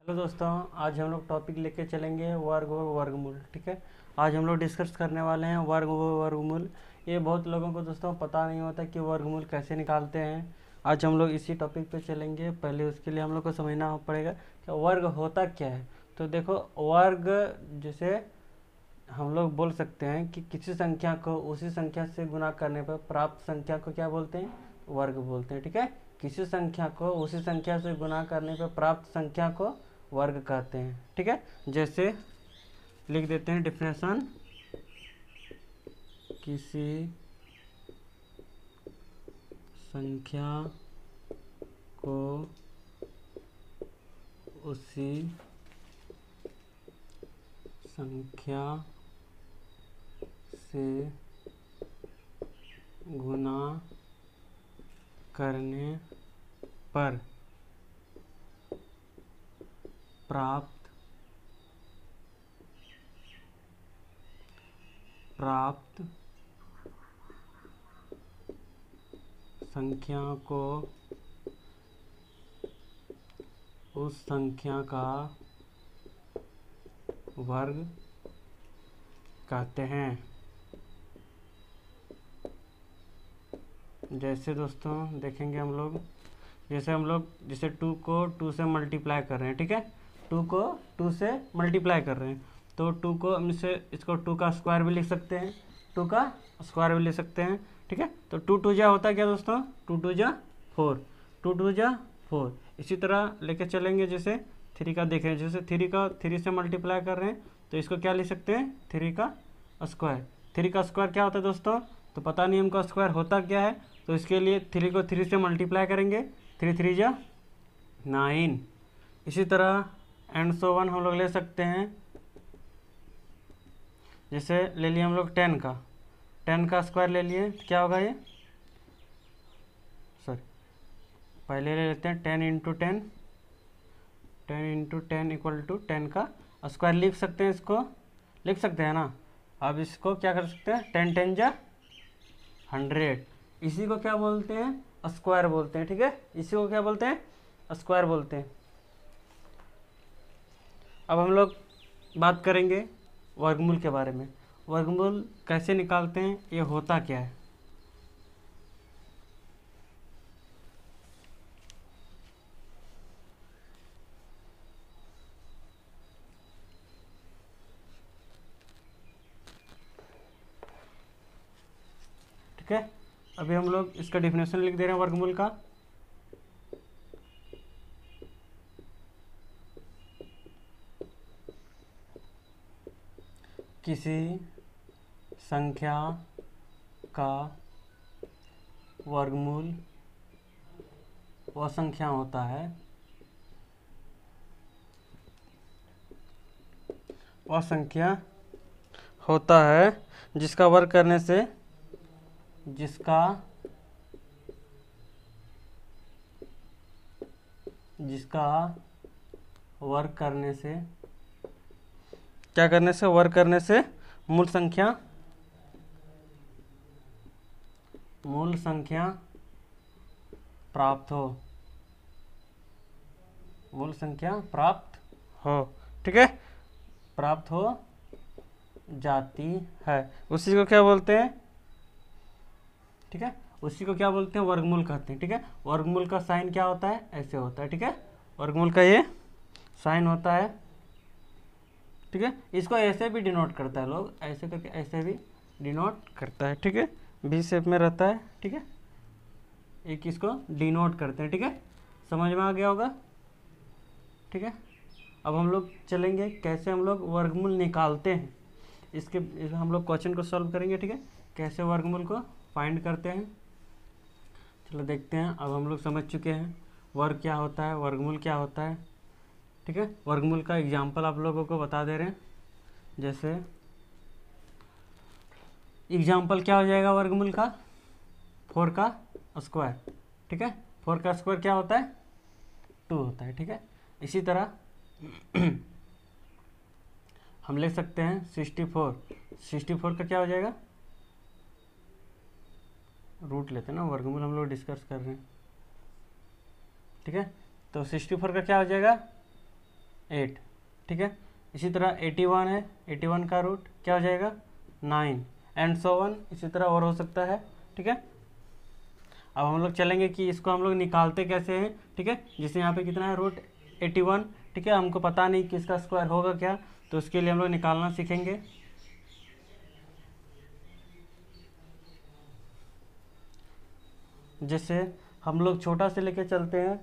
Hello दोस्तों, आज हम लोग टॉपिक लेके चलेंगे वर्ग व वर्गमूल। ठीक है, आज हम लोग डिस्कस करने वाले हैं वर्ग व वर्गमूल। ये बहुत लोगों को दोस्तों पता नहीं होता कि वर्गमूल कैसे निकालते हैं। आज हम लोग इसी टॉपिक पे चलेंगे। पहले उसके लिए हम लोग को समझना पड़ेगा कि वर्ग होता क्या है। तो देखो, वर्ग जैसे हम लोग बोल सकते हैं कि किसी संख्या को उसी संख्या से गुना करने पर प्राप्त संख्या को क्या बोलते हैं? वर्ग बोलते हैं। ठीक है, किसी संख्या को उसी संख्या से गुना करने पर प्राप्त संख्या को वर्ग कहते हैं। ठीक है, जैसे लिख देते हैं डिफिनेशन। किसी संख्या को उसी संख्या से गुना करने पर प्राप्त संख्या को उस संख्या का वर्ग कहते हैं। जैसे दोस्तों देखेंगे हम लोग, जैसे 2 को 2 से मल्टीप्लाई कर रहे हैं। ठीक है, 2 को 2 से मल्टीप्लाई कर रहे हैं, तो 2 को हम इसको 2 का स्क्वायर भी लिख सकते हैं, 2 का स्क्वायर भी लिख सकते हैं। ठीक है, तो 2 2 जा होता है क्या दोस्तों? 2 2 जा 4, 2 2 जा 4। इसी तरह लेके चलेंगे। जैसे 3 का देख रहे हैं, जैसे 3 का 3 से मल्टीप्लाई कर रहे हैं, तो इसको क्या लिख सकते हैं? 3 का स्क्वायर। 3 का स्क्वायर क्या होता है दोस्तों? तो पता नहीं हमको स्क्वायर होता क्या है, तो इसके लिए 3 को 3 से मल्टीप्लाई करेंगे, 3 3 जा 9। इसी तरह एंड सो वन हम लोग ले सकते हैं। जैसे ले लिए हम लोग 10 का स्क्वायर ले लिए, तो क्या होगा ये? सॉरी, पहले ले लेते हैं 10 इंटू 10, 10 इंटू 10 इक्वल टू 10 का स्क्वायर लिख सकते हैं, इसको लिख सकते हैं ना। अब इसको क्या कर सकते हैं? 10 10 जा 100। इसी को क्या बोलते हैं? स्क्वायर बोलते हैं। ठीक है, इसी को क्या बोलते हैं? स्क्वायर बोलते हैं। अब हम लोग बात करेंगे वर्गमूल के बारे में। वर्गमूल कैसे निकालते हैं, ये होता क्या है? ठीक है, अभी हम लोग इसका डिफिनेशन लिख दे रहे हैं वर्गमूल का। किसी संख्या का वर्गमूल वह संख्या होता है, वह संख्या होता है जिसका वर्ग करने से जिसका वर्ग करने से क्या करने से? वर्ग करने से मूल संख्या प्राप्त हो, मूल संख्या प्राप्त हो। ठीक है, प्राप्त हो जाती है, उसी को क्या बोलते हैं? ठीक है, उसी को क्या बोलते हैं? वर्गमूल कहते हैं। ठीक है, वर्गमूल का साइन क्या होता है? ऐसे होता है। ठीक है, वर्गमूल का ये साइन होता है। ठीक है, इसको ऐसे भी डिनोट करता है, लोग ऐसे करके ऐसे भी डिनोट करता है। ठीक है, भी शेप में रहता है। ठीक है, एक इसको डिनोट करते हैं। ठीक है, समझ में आ गया होगा। ठीक है, अब हम लोग चलेंगे कैसे हम लोग वर्गमूल निकालते हैं। इस हम लोग क्वेश्चन को सॉल्व करेंगे। ठीक है, कैसे वर्गमूल को फाइंड करते हैं, चलो देखते हैं। अब हम लोग समझ चुके हैं वर्ग क्या होता है, वर्गमूल क्या होता है। ठीक है, वर्गमूल का एग्जाम्पल आप लोगों को बता दे रहे हैं। जैसे एग्जाम्पल क्या हो जाएगा वर्गमूल का? 4 का स्क्वायर। ठीक है, 4 का स्क्वायर क्या होता है? 2 होता है। ठीक है, इसी तरह हम लिख सकते हैं 64 का क्या हो जाएगा? रूट लेते हैं ना, वर्गमूल हम लोग डिस्कस कर रहे हैं। ठीक है, तो 64 का क्या हो जाएगा? 8, ठीक है। इसी तरह 81 है, 81 का रूट क्या हो जाएगा 9 एंड सो वन, इसी तरह और हो सकता है, ठीक है। अब हम लोग चलेंगे कि इसको हम लोग निकालते कैसे हैं, ठीक है। जिससे यहाँ पे कितना है रूट 81, ठीक है। हमको पता नहीं कि इसका स्क्वायर होगा क्या, तो उसके लिए हम लोग निकालना सीखेंगे। जैसे हम लोग छोटा से लेके चलते हैं,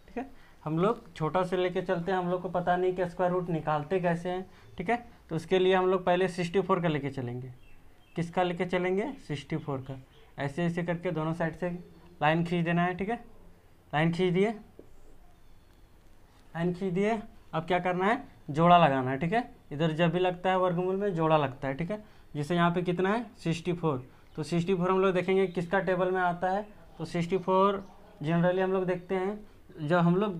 ठीक है। हम लोग छोटा से लेके चलते हैं, हम लोग को पता नहीं कि स्क्वायर रूट निकालते कैसे हैं, ठीक है। तो उसके लिए हम लोग पहले 64 का लेके चलेंगे। किसका लेके चलेंगे 64 का। ऐसे ऐसे करके दोनों साइड से लाइन खींच देना है, ठीक है। लाइन खींच दिए, लाइन खींच दिए। अब क्या करना है जोड़ा लगाना है, ठीक है। इधर जब भी लगता है वर्गमूल में जोड़ा लगता है, ठीक है। जैसे यहाँ पे कितना है 64, तो 64 हम लोग देखेंगे किसका टेबल में आता है। तो 64 जनरली हम लोग देखते हैं, जब हम लोग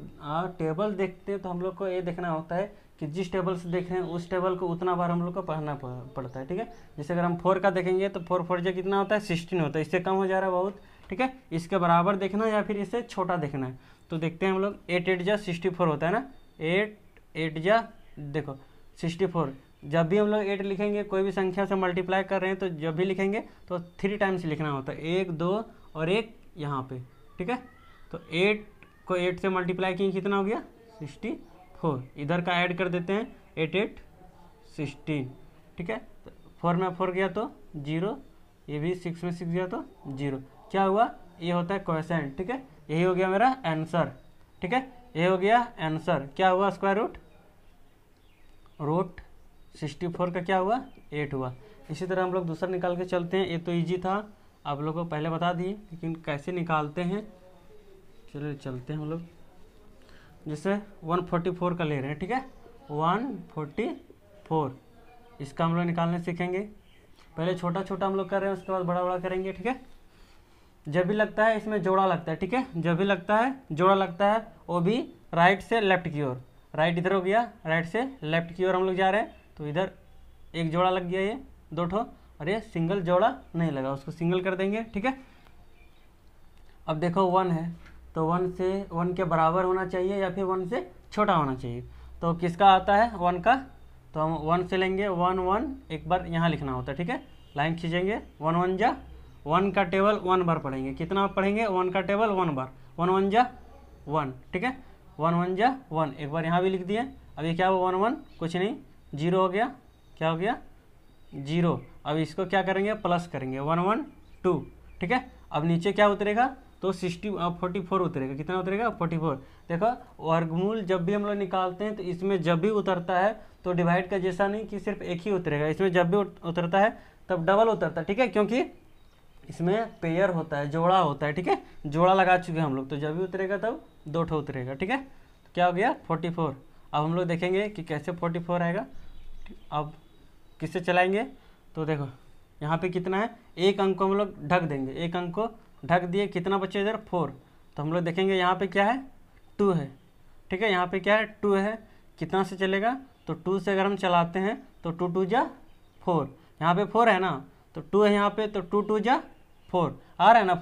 टेबल देखते हैं तो हम लोग को ये देखना होता है कि जिस टेबल से देख रहे हैं उस टेबल को उतना बार हम लोग को पढ़ना पड़ता है, ठीक है। जैसे अगर हम 4 का देखेंगे तो 4 4 कितना होता है 16 होता है, इससे कम हो जा रहा है बहुत, ठीक है। इसके बराबर देखना है या फिर इससे छोटा देखना है। तो देखते हैं हम लोग 8 8 जा 64 होता है ना, 8 8 जा देखो 64। जब भी हम लोग 8 लिखेंगे, कोई भी संख्या से मल्टीप्लाई कर रहे हैं तो जब भी लिखेंगे तो 3 टाइम्स लिखना होता है, 1 2 और 1 यहाँ पे, ठीक है। तो 8 को 8 से मल्टीप्लाई किए कितना हो गया 64। इधर का ऐड कर देते हैं 8 8 16, ठीक है। 4 में 4 गया तो 0, ये भी 6 में 6 गया तो 0। क्या हुआ ये होता है कोएफिशिएंट, ठीक है। यही हो गया मेरा आंसर, ठीक है। ये हो गया आंसर। क्या हुआ स्क्वायर रूट 64 का क्या हुआ 8 हुआ। इसी तरह हम लोग दूसरा निकाल के चलते हैं। ये तो इजी था, आप लोगों को पहले बता दिए, लेकिन कैसे निकालते हैं चलिए चलते हैं हम लोग। जैसे 144 का ले रहे हैं, ठीक है। 144 इसका हम लोग निकालने सीखेंगे। पहले छोटा छोटा हम लोग कर रहे हैं, उसके बाद बड़ा बड़ा करेंगे, ठीक है। जब भी लगता है इसमें जोड़ा लगता है, ठीक है। जब भी लगता है जोड़ा लगता है, वो भी राइट से लेफ्ट की ओर। राइट इधर हो गया, राइट से लेफ्ट की ओर हम लोग जा रहे हैं, तो इधर एक जोड़ा लग गया, ये 2 ठो, और ये सिंगल जोड़ा नहीं लगा, उसको सिंगल कर देंगे, ठीक है। अब देखो 1 है, तो 1 के बराबर होना चाहिए या फिर 1 से छोटा होना चाहिए। तो किसका आता है 1 का, तो हम 1 से लेंगे 1 1, एक बार यहाँ लिखना होता है, ठीक है। लाइन खींचेंगे 1 1 जा 1 का टेबल 1 बार पढ़ेंगे। कितना पढ़ेंगे 1 का टेबल 1 बार, 1 1 जा 1, ठीक है। 1 1 जा 1, एक बार यहाँ भी लिख दिए। अब ये क्या हुआ 1 1 कुछ नहीं, 0 हो गया। क्या हो गया 0। अब इसको क्या करेंगे प्लस करेंगे 1 1 2, ठीक है। अब नीचे क्या उतरेगा तो 44 उतरेगा। कितना उतरेगा 44। देखो वर्गमूल जब भी हम लोग निकालते हैं तो इसमें जब भी उतरता है तो डिवाइड का जैसा नहीं कि सिर्फ एक ही उतरेगा, इसमें जब भी उतरता है तब डबल उतरता है, ठीक है। क्योंकि इसमें पेयर होता है, जोड़ा होता है, ठीक है। जोड़ा लगा चुके हैं हम लोग, तो जब भी उतरेगा तब 2 ठो उतरेगा, ठीक है। तो क्या हो गया 44। अब हम लोग देखेंगे कि कैसे 44 आएगा। अब किससे चलाएंगे, तो देखो यहाँ पे कितना है, एक अंक को हम लोग ढक देंगे, एक अंक को ढक दिए, कितना बचे इधर 4। तो हम लोग देखेंगे यहाँ पे क्या है 2 है, ठीक है। यहाँ पे क्या है 2 है, कितना से चलेगा, तो 2 से अगर हम चलाते हैं तो 2 2 जा 4, यहाँ पे 4 है ना, तो 2 है यहाँ पे, तो 2 2 जा 4 आ रहा है ना,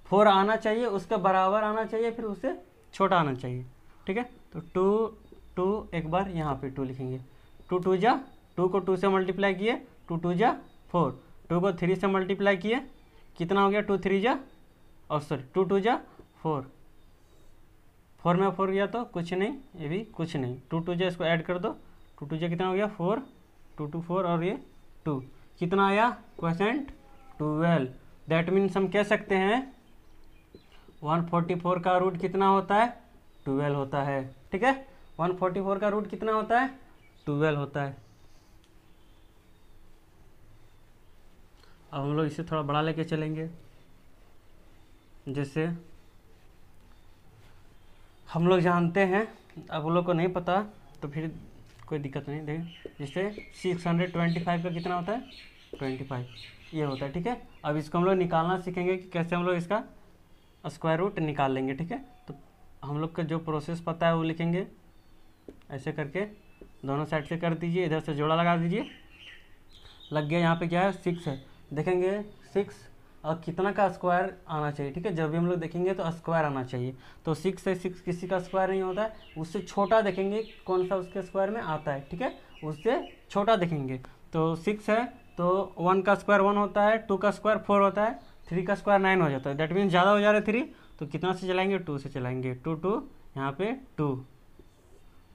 4 आना चाहिए, उसके बराबर आना चाहिए, फिर उससे छोटा आना चाहिए, ठीक है। तो 2 2 एक बार यहाँ पे 2 लिखेंगे, 2 2 जा 2 को 2 से मल्टीप्लाई किए 2 2 जा 4, 2 को 3 से मल्टीप्लाई किए कितना हो गया 2 3 जा और सॉरी 2 2 जा 4, 4 में 4 गया तो कुछ नहीं, ये भी कुछ नहीं, 2 2 जा इसको ऐड कर दो, 2 2 जा कितना हो गया 4, 2 2 4 और ये 2, कितना आया क्वोशिएंट 12। दैट मीन्स हम कह सकते हैं 144 का रूट कितना होता है 12 होता है, ठीक है। 144 का रूट कितना होता है 12 होता है। अब हम लोग इसे थोड़ा बड़ा लेके चलेंगे। जैसे हम लोग जानते हैं, अब उन लोग को नहीं पता तो फिर कोई दिक्कत नहीं। देखें जैसे 625 का कितना होता है 25, ये होता है, ठीक है। अब इसको हम लोग निकालना सीखेंगे कि कैसे हम लोग इसका स्क्वायर रूट निकाल लेंगे, ठीक है। तो हम लोग का जो प्रोसेस पता है वो लिखेंगे, ऐसे करके दोनों साइड से कर दीजिए, इधर से जोड़ा लगा दीजिए, लग गया। यहाँ पे क्या है 6 है, देखेंगे 6 और कितना का स्क्वायर आना चाहिए, ठीक है। जब भी हम लोग देखेंगे तो स्क्वायर आना चाहिए। तो 6 से 6 किसी का स्क्वायर नहीं होता है, उससे छोटा देखेंगे कौन सा उसके स्क्वायर में आता है, ठीक है, उससे छोटा देखेंगे। तो 6 है तो 1 का स्क्वायर 1 होता है, 2 का स्क्वायर 4 होता है, 3 का स्क्वायर 9 हो जाता है। दैट मीन्स ज़्यादा हो जा रहा है 3, तो कितना से चलाएंगे, 2 से चलाएंगे। 2 2 यहाँ पे 2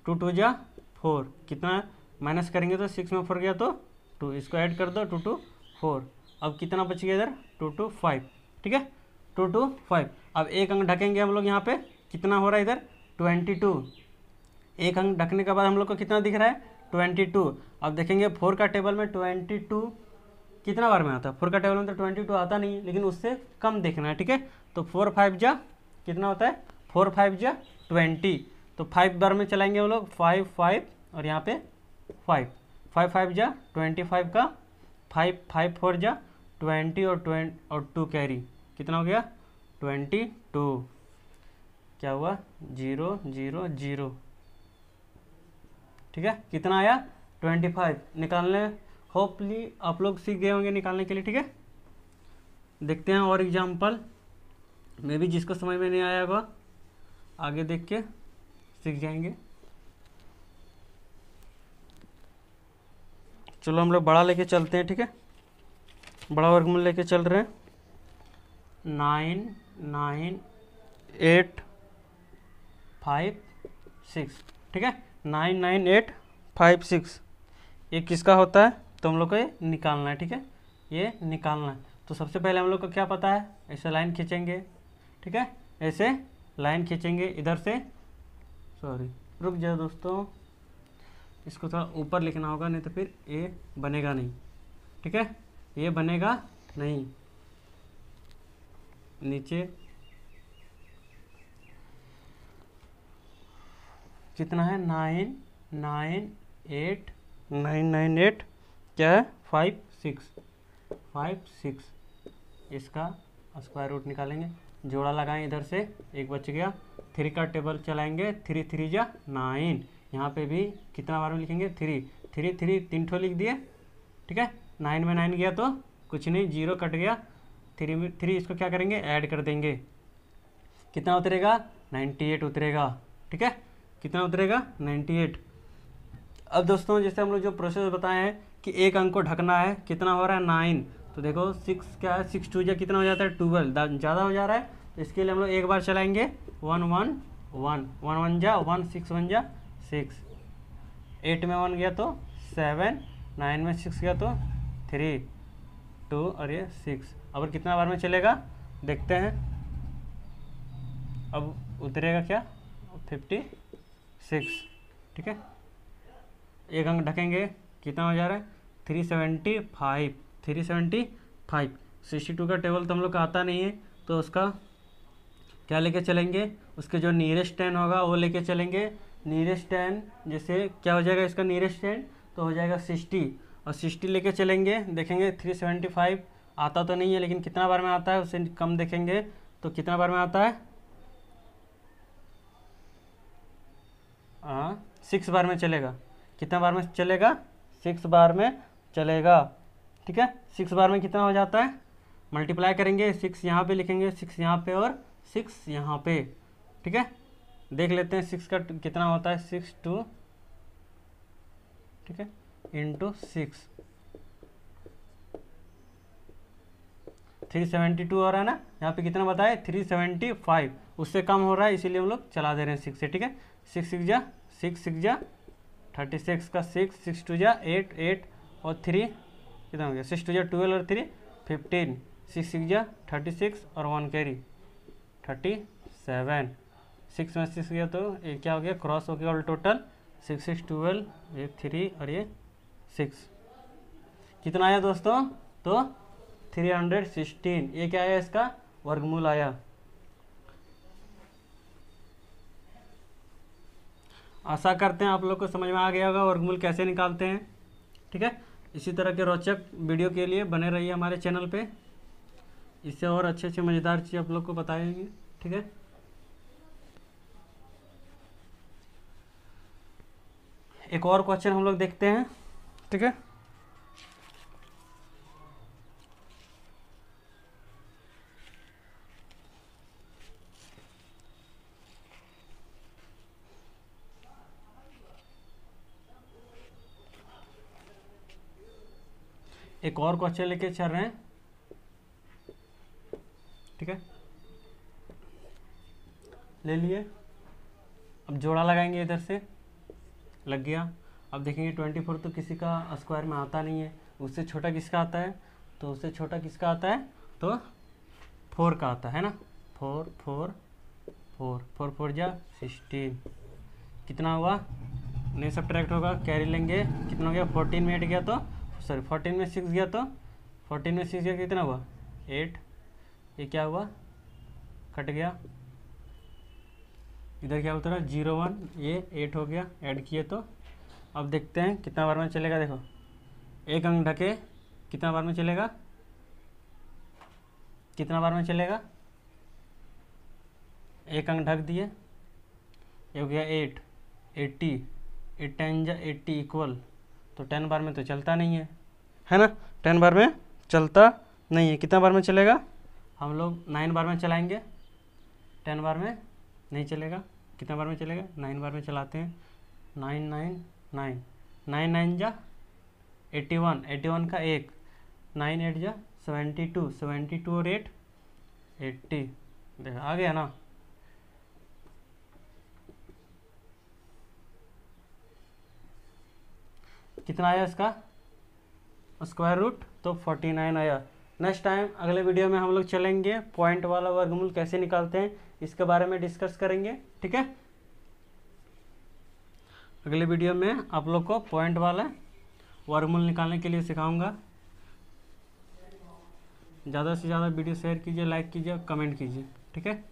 2 2 जा 4, कितना माइनस करेंगे तो 6 में 4 गया तो 2, इसको ऐड कर दो 2 2 4। अब कितना बच गया इधर 2 2 5, ठीक है, 2 2 5। अब एक अंक ढकेंगे हम लोग यहाँ पे, कितना हो रहा है इधर 22। एक अंक ढकने के बाद हम लोग को कितना दिख रहा है 22। अब देखेंगे 4 का टेबल में 22 कितना बार में आता है, 4 का टेबल में तो 22 आता नहीं है, लेकिन उससे कम देखना है, ठीक है। तो 4 5 जा कितना होता है, 4 5 जा 20, तो 5 बार में चलाएंगे हम लोग, 5 5 और यहाँ पे 5 5 5 जा 25 का 5 5 4 जा 20 और 2 कैरी, कितना हो गया 22। क्या हुआ 0 0 0, ठीक है, कितना आया 25 निकालने। होपली आप लोग सीख गए होंगे निकालने के लिए, ठीक है। देखते हैं और एग्जाम्पल, मे भी जिसको समझ में नहीं आया होगा आगे देख के सीख जाएंगे। चलो हम लोग बड़ा लेके चलते हैं, ठीक है, बड़ा वर्गमूल लेके चल रहे हैं। 9 9 8 5 6, ठीक है, 9 9 8 5 6, ये किसका होता है तो हम लोग को ये निकालना है, ठीक है, ये निकालना है। तो सबसे पहले हम लोग को क्या पता है, ऐसे लाइन खींचेंगे, ठीक है, ऐसे लाइन खींचेंगे इधर से, सॉरी रुक जाओ दोस्तों, इसको थोड़ा ऊपर लिखना होगा नहीं तो फिर ये बनेगा नहीं, ठीक है, ये बनेगा नहीं, नीचे कितना है 9 9 8 9 9 8 क्या है 5 6 5 6, इसका स्क्वायर रूट निकालेंगे, जोड़ा लगाएं इधर से, एक बच गया। 3 का टेबल चलाएंगे, 3 3 जा 9, यहाँ पे भी कितना बार में लिखेंगे 3 3 3 3 ठो लिख दिए, ठीक है। 9 में 9 गया तो कुछ नहीं, 0 कट गया, 3 में 3 इसको क्या करेंगे ऐड कर देंगे, कितना उतरेगा 98 उतरेगा, ठीक है, कितना उतरेगा 98। अब दोस्तों जैसे हम लोग जो प्रोसेस बताए हैं कि एक अंक को ढकना है, कितना हो रहा है 9, तो देखो 6 क्या है 6 2 जा कितना हो जाता है 12, ज़्यादा हो जा रहा है, तो इसके लिए हम लोग एक बार चलाएंगे 1 1 1 1 1 जा 1 6 1 जा 6, 8 में 1 गया तो 7, 9 में 6 गया तो 3 2 और ये 6। अब कितना बार में चलेगा देखते हैं, अब उतरेगा क्या 56, ठीक है, एक अंक ढकेंगे, कितना हो जा रहा है 375 375। 62 का टेबल तो हम लोग का आता नहीं है, तो उसका क्या लेके चलेंगे, उसके जो नियरेस्ट 10 होगा वो लेके चलेंगे। नियरेस्ट 10 जैसे क्या हो जाएगा इसका नियरेस्ट 10 तो हो जाएगा 60, और 60 लेके चलेंगे, देखेंगे 375 आता तो नहीं है, लेकिन कितना बार में आता है उससे कम देखेंगे, तो कितना बार में आता है 6 बार में चलेगा, कितना बार में चलेगा 6 बार में चलेगा, ठीक है। 6 बार में कितना हो जाता है, मल्टीप्लाई करेंगे, 6 यहाँ पे लिखेंगे, 6 यहाँ पे और 6 यहाँ पे, ठीक है, देख लेते हैं 6 का कितना होता है 6 2, ठीक है, इंटू 6 372 हो रहा है ना, यहाँ पे कितना बताए 375, उससे कम हो रहा है इसीलिए हम लोग चला दे रहे हैं 6 से, ठीक है। 6 6 जा 36 का 6 6 2 जा 8 8 और 3 कितना हो गया 6 2 जा 12 और 3 15, 6 6 जा 36 और 1 कैरी 37, 6 में 6 गया तो ये क्या हो गया क्रॉस हो गया, ऑल टोटल 6 6 12, ये 3 और ये 6, कितना आया दोस्तों तो 316, ये क्या आया इसका वर्गमूल आया। आशा करते हैं आप लोग को समझ में आ गया होगा वर्गमूल कैसे निकालते हैं, ठीक है। इसी तरह के रोचक वीडियो के लिए बने रहिए हमारे चैनल पे, इससे और अच्छे अच्छे मज़ेदार चीज़ आप लोग को बताएंगे, ठीक है। एक और क्वेश्चन हम लोग देखते हैं, ठीक है। एक और क्वेश्चन लेके चल रहे हैं, ठीक है, ले लिए। अब जोड़ा लगाएंगे, इधर से लग गया। अब देखेंगे 24 तो किसी का स्क्वायर में आता नहीं है, उससे छोटा किसका आता है, तो उससे छोटा किसका आता है, तो 4 का आता है ना। 4 4 4 4 4 जा 16, कितना हुआ, नहीं सब्ट्रैक्ट होगा, कैरी लेंगे, कितना हो गया, 14 में 8 गया तो सॉरी 14 में 6 गया तो 14 में 6 गया कितना हुआ 8, ये क्या हुआ, कट गया, इधर क्या उतरा 0 1, ये 8 हो गया, ऐड किए तो। अब देखते हैं कितना बार में चलेगा, देखो एक अंक ढके कितना बार में चलेगा, कितना बार में चलेगा, एक अंक ढक दिए, ये हो गया 8 80, 8 10 जा 80 इक्वल, तो 10 बार में तो चलता नहीं है ना, 10 बार में चलता नहीं है। कितना बार में चलेगा, हम लोग 9 बार में चलाएंगे, 10 बार में नहीं चलेगा। कितना बार में चलेगा, 9 बार में चलाते हैं, 9 9 9 9 9 जा 81, 81 का 1, 9 8 जा 72, 72 और 8 80, देखा आ गया ना। कितना आया इसका स्क्वायर रूट, तो 49 आया। नेक्स्ट टाइम अगले वीडियो में हम लोग चलेंगे पॉइंट वाला वर्गमूल कैसे निकालते हैं, इसके बारे में डिस्कस करेंगे, ठीक है। अगले वीडियो में आप लोग को पॉइंट वाला वर्गमूल निकालने के लिए सिखाऊंगा। ज़्यादा से ज़्यादा वीडियो शेयर कीजिए, लाइक कीजिए, कमेंट कीजिए, ठीक है।